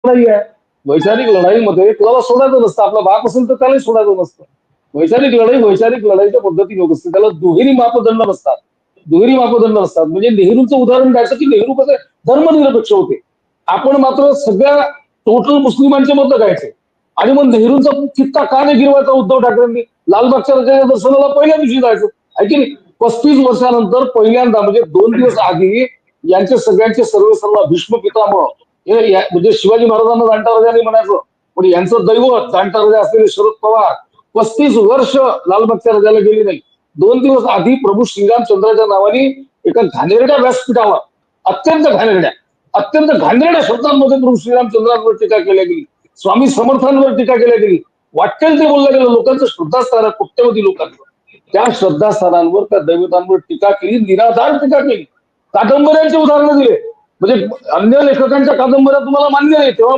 लढाई आहे. वैचारिक लढाईमध्ये कुणाला सोडायचं नसतं. आपला बाप असेल तर त्यालाही सोडायचं नसतं. वैचारिक लढाईच्या पद्धतीने होत असते. त्याला दुहेरी मापदंड नसतात. दुहेरी मापदंड नसतात. म्हणजे नेहरूंचं उदाहरण द्यायचं की नेहरू कसे धर्मनिरपेक्ष होते. आपण मात्र सगळ्या टोटल मुस्लिमांचे मत घ्यायचे. आणि मग नेहरूंचा कित्ता का नाही गिरवायचा उद्धव ठाकरेंनी? लालबागच्या राजाच्या दर्शनाला पहिल्या दिवशी जायचं आहे की नाही? 35 वर्षानंतर पहिल्यांदा म्हणजे 2 दिवस आधी यांचे सगळ्यांचे सर्वेसर्वा भीष्म पितामह म्हणजे शिवाजी महाराजांना जाणता राजाने म्हणायचं, पण यांचं दैवत जाणता राजा असलेले शरद पवार 35 वर्ष लालबागच्या राजाला गेली नाही. 2 दिवस आधी प्रभू श्रीरामचंद्राच्या नावाने एका घाणेरड्या व्यासपीठावर अत्यंत घाणेरड्या शब्दांमध्ये प्रभू श्रीरामचंद्रांवर टीका केल्या गेली. स्वामी समर्थांवर टीका केल्या गेली. वाटेल ते बोललं गेलं. लोकांचं श्रद्धास्थान आहे, कोट्यवधी लोकांचं. त्या श्रद्धास्थानांवर, त्या दैवतांवर टीका केली, निराधार टीका केली. कादंबऱ्यांचे उदाहरण दिले. म्हणजे अन्य लेखकांच्या कादंबऱ्या तुम्हाला मान्य नाही तेव्हा